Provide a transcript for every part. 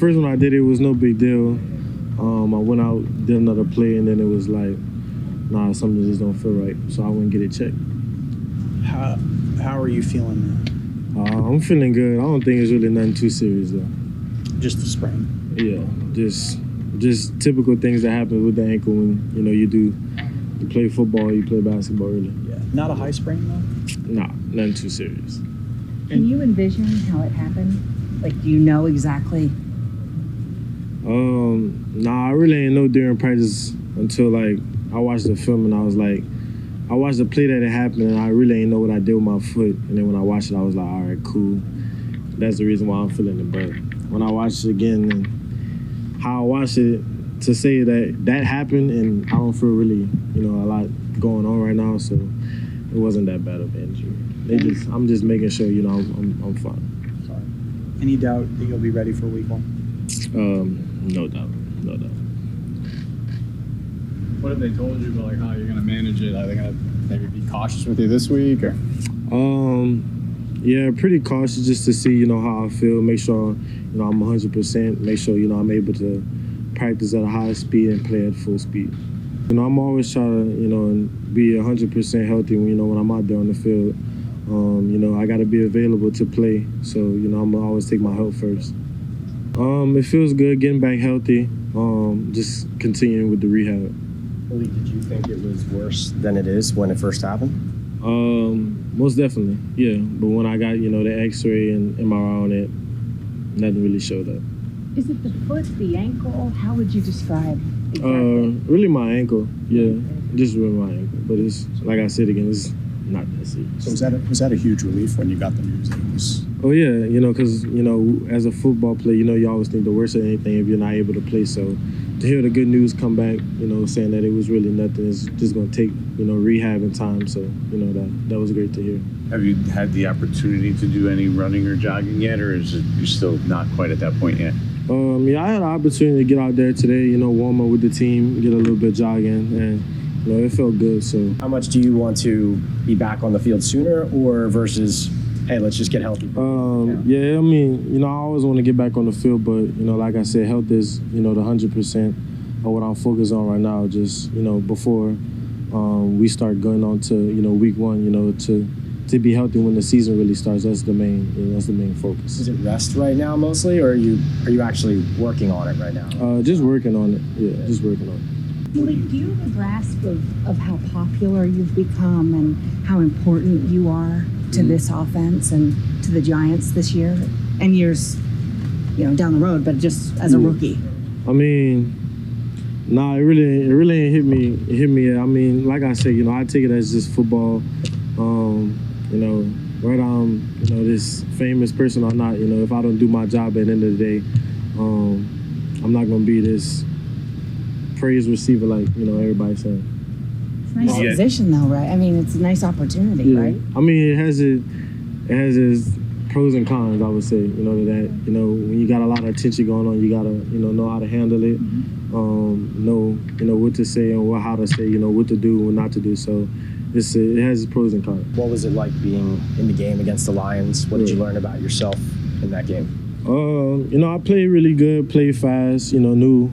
First when I did it, it was no big deal. I went out, did another play, and then it was like, nah, something just don't feel right. So I went and get it checked. How are you feeling now? I'm feeling good. I don't think it's really nothing too serious though. Just a sprain? Yeah, just typical things that happen with the ankle when you play football, you play basketball really. Yeah. Not a high sprain though? Nah, nothing too serious. Can you envision how it happened? Like, do you know exactly? Nah, I really ain't know during practice until like I watched the film and I was like, I watched the play that it happened and I really ain't know what I did with my foot. And then when I watched it, I was like, all right, cool. That's the reason why I'm feeling it. But when I watched it again and how I watched it, to say that happened and I don't feel really, a lot going on right now, so it wasn't that bad of an injury. I'm just making sure, I'm fine. Sorry. Any doubt that you'll be ready for week 1? No doubt. What have they told you about like how you're gonna manage it? Are they gonna maybe be cautious with you this week or? Yeah, pretty cautious just to see, how I feel. Make sure, I'm 100%. Make sure, I'm able to practice at a high speed and play at full speed. I'm always trying to, be 100% healthy when I'm out there on the field. I got to be available to play. So, I'm gonna always take my health first. It feels good getting back healthy. Just continuing with the rehab. Malik, did you think it was worse than it is when it first happened? Most definitely, yeah. But when I got, the X-ray and MRI on it, nothing really showed up. Is it the foot, the ankle? How would you describe exactly? Really my ankle, yeah. Just really my ankle. But it's, like I said again, it's not that serious. So was that a huge relief when you got the news that it was? Oh yeah, because as a football player, you always think the worst of anything if you're not able to play. So to hear the good news come back, saying that it was really nothing, it's just gonna take rehab and time. So that was great to hear. Have you had the opportunity to do any running or jogging yet, or is it you're still not quite at that point yet? Yeah, I had an opportunity to get out there today, warm up with the team, get a little bit jogging, and it felt good. So how much do you want to be back on the field sooner, or versus, hey, let's just get healthy? Yeah, I mean, I always want to get back on the field, but like I said, health is the 100% of what I'm focused on right now. Just before we start going on to week 1, to be healthy when the season really starts. That's the main focus. Is it rest right now mostly, or are you actually working on it right now? Just working on it. Yeah, just working on it. Malik, do you have a grasp of how popular you've become and how important you are to this offense and to the Giants this year and years, down the road, but just as a rookie? I mean, nah, it really ain't hit me yet. I mean, like I said, I take it as just football. Whether I'm, this famous person or not, if I don't do my job at the end of the day, I'm not gonna be this praise receiver like, everybody's saying. It's a nice position though, right? I mean, it's a nice opportunity, right? I mean, it has its pros and cons, I would say, when you got a lot of attention going on, you gotta, know how to handle it, know what to say and how to say, what to do and not to do. So it has its pros and cons. What was it like being in the game against the Lions? What did you learn about yourself in that game? I played really good, played fast, knew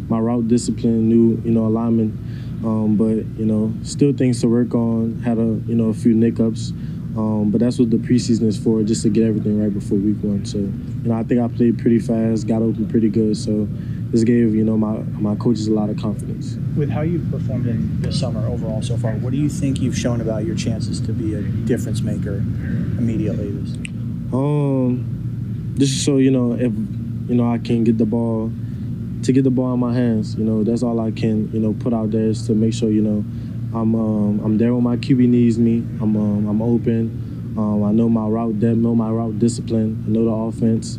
my route discipline, knew alignment, but still things to work on. Had a few hiccups, but that's what the preseason is for, just to get everything right before week 1. So I think I played pretty fast, got open pretty good. So this gave my coaches a lot of confidence. With how you've performed in the summer overall so far, what do you think you've shown about your chances to be a difference maker immediately this year? Just so if I can get the ball in my hands, that's all I can put out there, is to make sure I'm there when my QB needs me. I'm open. I know my route depth, know my route discipline, I know the offense.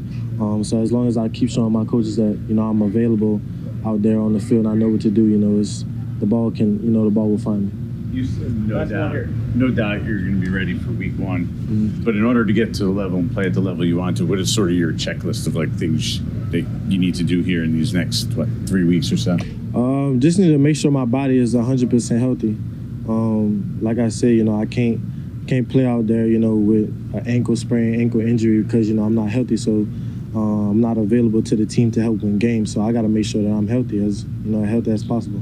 So as long as I keep showing my coaches that I'm available out there on the field, I know what to do. The ball will find me. You said no doubt you're going to be ready for week 1. Mm-hmm. But in order to get to the level and play at the level you want to, what is sort of your checklist of like things that you need to do here in these next 3 weeks or so? Just need to make sure my body is 100% healthy. Like I said, I can't play out there, with an ankle sprain, ankle injury, because I'm not healthy. So I'm not available to the team to help win games. So I got to make sure that I'm healthy as possible.